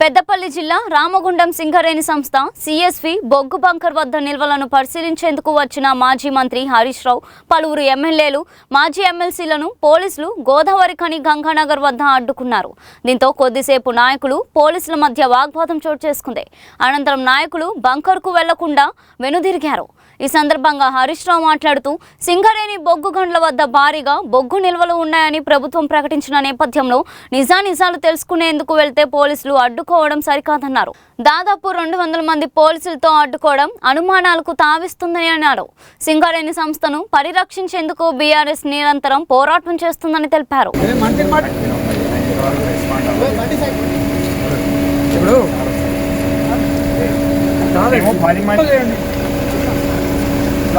పెద్దపల్లి జిల్లా రామగుండం సింగరేణి సంస్థ సిఎస్వి బొగ్గు బంకర్ వద్ద నిల్వలను పరిశీలించేందుకు వచ్చిన మాజీ మంత్రి హరీష్ రావు, పలువురు ఎమ్మెల్యేలు, మాజీ ఎమ్మెల్సీలను పోలీసులు గోదావరి ఖని గంగానగర్ వద్ద అడ్డుకున్నారు. దీంతో కొద్దిసేపు నాయకులు పోలీసుల మధ్య వాగ్వాదం చోటు చేసుకుంది. అనంతరం నాయకులు బంకర్కు వెళ్లకుండా వెనుదిరిగారు. ఈ సందర్భంగా హరీష్ రావు మాట్లాడుతూ సింగరేణి బొగ్గు గండ్ల వద్ద భారీగా బొగ్గు నిల్వలు ఉన్నాయని ప్రభుత్వం ప్రకటించిన నేపథ్యంలో నిజాలు తెలుసుకునేందుకు వెళ్తే పోలీసులు అడ్డుకోవడం సరికాదన్నారు. దాదాపు 200 మంది పోలీసులతో అడ్డుకోవడం అనుమానాలకు తావిస్తుందని అన్నారు. సింగరేణి సంస్థను పరిరక్షించేందుకు బీఆర్ఎస్ నిరంతరం పోరాటం చేస్తుందని తెలిపారు.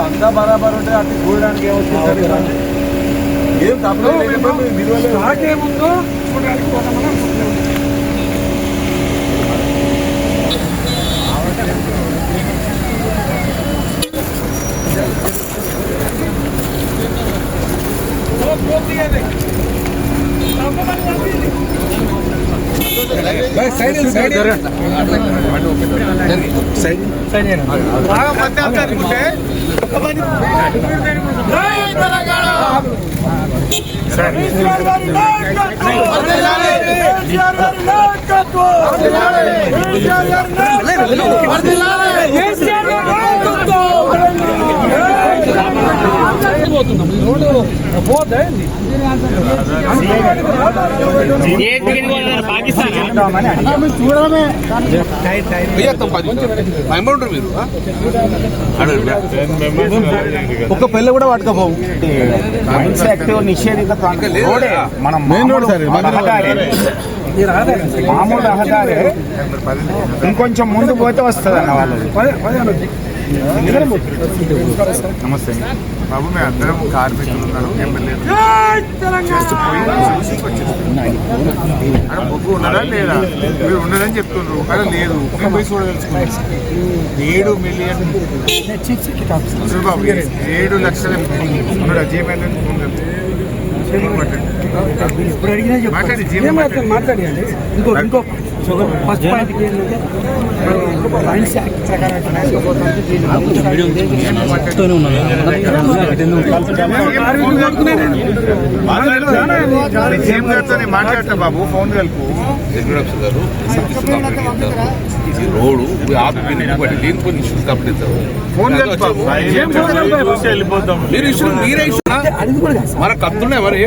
అంతా బరాబర్ ఉంటే అటు చూడడానికి ఏమవుతుంది? ఏం తప్పేముందో చూడడానికి బాగా మధ్య అనుకుంటే ఒక పెళ్ళి కూడా పట్టుకోపోవు. నిషేధిత మనం మామూలు రహదారి ఇంకొంచెం ముందు పోతే వస్తుంది అన్న వాళ్ళు. నమస్తే బాబు, మేము అందరం కార్మికులు ఉన్నారు, ఎమ్మెల్యేలు బొగ్గు ఉన్నదా లేదా మీరు ఉన్నదని చెప్తున్నారు. అక్కడ లేదు, మేము పోయి చూడదలుచుకున్నాం. 7 మిలియన్ బాబు, 7 లక్షల మాట్లాడి ఇంకో ఫస్ట్ పాయింట్కి మైన్స్ యాక్ట్ ప్రకారం మాట్లాడతా బాబు, ఫోన్ కలుపు. రోడ్డు మన కత్తున్నాయి మరి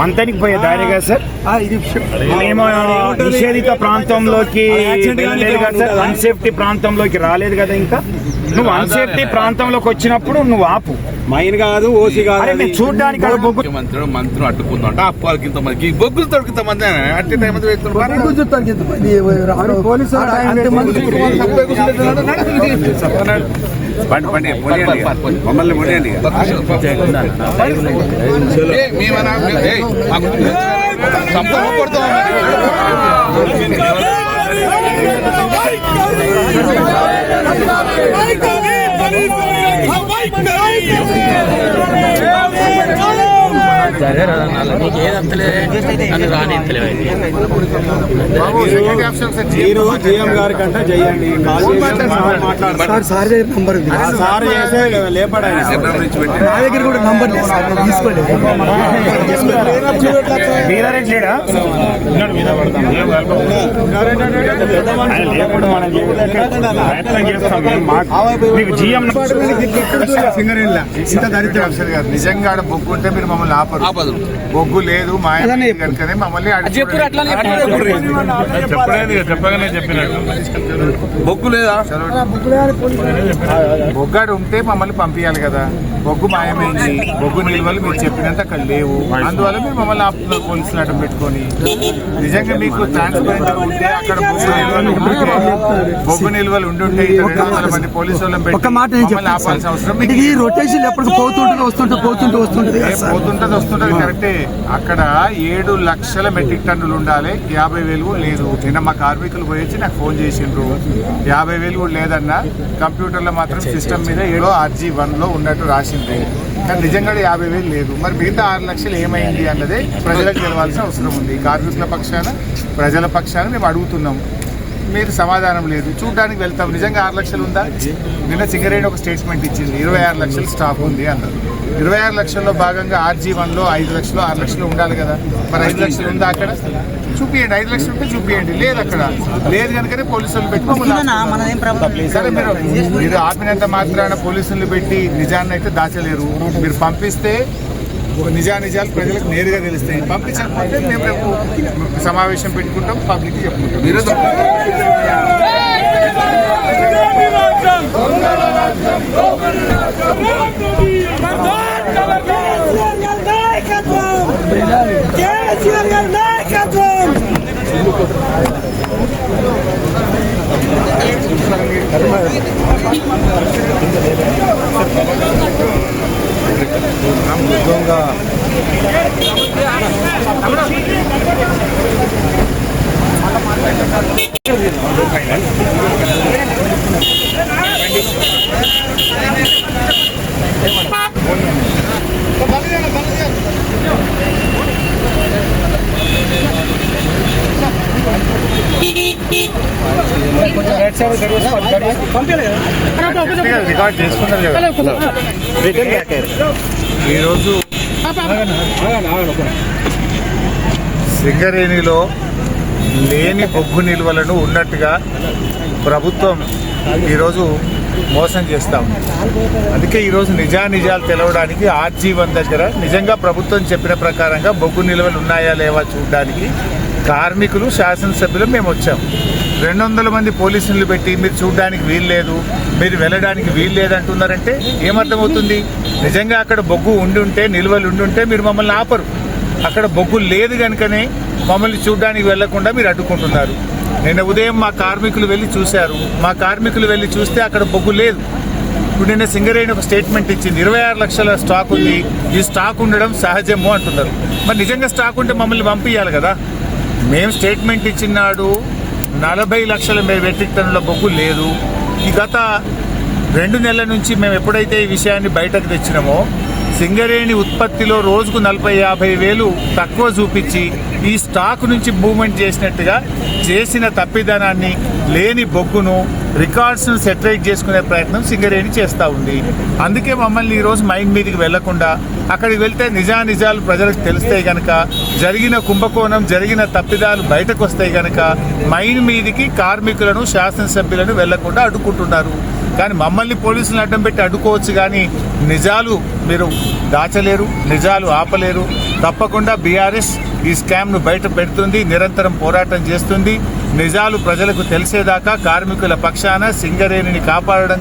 మంతానికి పోయే దారిగా సార్, మేము నిషేధిత ప్రాంతంలోకి వెళ్ళలేదు కదా సార్, అన్సేఫ్టీ ప్రాంతంలోకి రాలేదు కదా. ఇంకా నువ్వు అన్సేఫ్టీ ప్రాంతంలోకి వచ్చినప్పుడు నువ్వు ఆపు. మైన్ కాదు, ఓసీ కాదు, చూడడానికి మంత్రులు అడ్డుకుందంట. అప్పాలకి ఇంతమంది బొగ్గులు తొడికింత మంది అట్టి టైం మమ్మల్ని ముడియండి. మీరు జీఎం గారి కంటే చేయండి, సార్ చేసే లేపడా. నా దగ్గర కూడా నంబర్ తీసుకోలేదు. ఇంత దరిద్ర అఫ్సర్ గారు, నిజంగా బొగ్గు ఉంటే మీరు మమ్మల్ని ఆపరు. బొగ్గు లేదు మాయనే కనుకనే మమ్మల్ని చెప్పగానే చెప్పినట్టు బొగ్గు లేదా, బొగ్గాడు ఉంటే మమ్మల్ని పంపించాలి కదా. బొగ్గు మాయమైంది, బొగ్గు నిల్వలు మీరు చెప్పినంత అక్కడ లేవు, అందువల్ల మీరు మమ్మల్ని ఆపుతున్నారు పోలీసులు అడ్డం పెట్టుకొని. నిజంగా మీకు ట్రాన్స్పరెంట్ ఉంటే అక్కడ బొగ్గు నిల్వలు ఉండుంటే 200 మంది పోలీసు వాళ్ళని పెట్టి మమ్మల్ని ఆపాల్సిన అవసరం. రొటేషన్ ఎప్పుడు పోతుంటుంది కరెక్టే. అక్కడ 7 లక్షల మెట్రిక్ టన్నులు ఉండాలి, 50,000 లేదు. నిన్న మా కార్మికులు పోయి నాకు ఫోన్ చేసిండ్రు, 50,000 కూడా లేదన్నా. కంప్యూటర్లో మాత్రం సిస్టమ్ మీద ఏదో RG1లో ఉన్నట్టు రాసింది. కానీ నిజంగా 50,000 లేదు. మరి మిగతా 6 లక్షలు ఏమైంది అన్నదే ప్రజలకు తెలవాల్సిన అవసరం ఉంది. కార్మికుల పక్షాన ప్రజల పక్షాన మేము అడుగుతున్నాం. మీరు సమాధానం లేదు. చూడడానికి వెళ్తాం. నిజంగా 6 లక్షలు ఉందా? నిన్న సింగరేణి ఒక స్టేట్మెంట్ ఇచ్చింది, 26 లక్షలు స్టాక్ ఉంది అన్నారు. 26 లక్షల్లో భాగంగా RG1లో 5 లక్షలు 6 లక్షలు ఉండాలి కదా. మరి 5 లక్షలు ఉందా? అక్కడ చూపియండి. 5 లక్షలు ఉంటే చూపియండి. లేదు, అక్కడ లేదు కనుకనే పోలీసులు పెట్టి సరే మీరు ఆపినంత మాత్రాన పోలీసులు పెట్టి నిజాన్ని అయితే దాచలేరు. మీరు పంపిస్తే నిజాలు ప్రజలకు నేరుగా తెలుస్తాయి. పంపించకపోతే మేము రేపు సమావేశం పెట్టుకుంటాం, పబ్లిక్ చెప్పుకుంటాం. రికార్డ్ చేసుకున్నారు కదా. ఈరోజు సింగరేణిలో లేని బొగ్గు నిల్వలను ఉన్నట్టుగా ప్రభుత్వం ఈరోజు మోసం చేస్తాం. అందుకే ఈరోజు నిజాలు తెలవడానికి RG1 దగ్గర నిజంగా ప్రభుత్వం చెప్పిన ప్రకారంగా బొగ్గు నిల్వలు ఉన్నాయా లేవా చూడడానికి కార్మికులు శాసనసభ్యులు మేము వచ్చాం. 200 మంది పోలీసులు పెట్టి మీరు చూడడానికి వీల్లేదు, మీరు వెళ్ళడానికి వీల్లేదు అంటున్నారంటే ఏమర్థమవుతుంది? నిజంగా అక్కడ బొగ్గు ఉండుంటే, నిల్వలు ఉండుంటే మీరు మమ్మల్ని ఆపరు. అక్కడ బొగ్గు లేదు కనుకనే మమ్మల్ని చూడడానికి వెళ్లకుండా మీరు అడ్డుకుంటున్నారు. నిన్న ఉదయం మా కార్మికులు వెళ్ళి చూశారు. మా కార్మికులు వెళ్ళి చూస్తే అక్కడ బొగ్గు లేదు. ఇప్పుడు నిన్న సింగరేణి ఒక స్టేట్మెంట్ ఇచ్చింది, 26 లక్షల స్టాక్ ఉంది, ఈ స్టాక్ ఉండడం సహజము అంటున్నారు. మరి నిజంగా స్టాక్ ఉంటే మమ్మల్ని పంపించాలి కదా. మేము స్టేట్మెంట్ ఇచ్చినాడు 40 లక్షల మెట్రిక్ టన్నుల బొగ్గు లేదు. ఈ గత 2 నెలల నుంచి మేము ఎప్పుడైతే ఈ విషయాన్ని బయటకు తెచ్చినామో సింగరేణి ఉత్పత్తిలో రోజుకు 40-50 వేలు తక్కువ చూపించి ఈ స్టాక్ నుంచి మూవ్మెంట్ చేసినట్టుగా చేసిన తప్పిదనాన్ని, లేని బొగ్గును, రికార్డ్స్ను సెటరైట్ చేసుకునే ప్రయత్నం సింగరేణి చేస్తూ ఉంది. అందుకే మమ్మల్ని ఈరోజు మైన్ మీదకి వెళ్లకుండా అక్కడికి వెళ్తే నిజాలు ప్రజలకు తెలుస్తాయి కనుక, జరిగిన కుంభకోణం, జరిగిన తప్పిదాలు బయటకు వస్తాయి కనుక మైన్ మీదికి కార్మికులను, శాసనసభ్యులను వెళ్లకుండా అడ్డుకుంటున్నారు. కానీ మమ్మల్ని పోలీసులను అడ్డం పెట్టి అడ్డుకోవచ్చు, కానీ నిజాలు మీరు దాచలేరు, నిజాలు ఆపలేరు. తప్పకుండా బీఆర్ఎస్ ఈ స్కామ్ను బయట పెడుతుంది, నిరంతరం పోరాటం చేస్తుంది. నిజాలు ప్రజలకు తెలిసేదాకా కార్మికుల పక్షాన సింగరేణిని కాపాడడం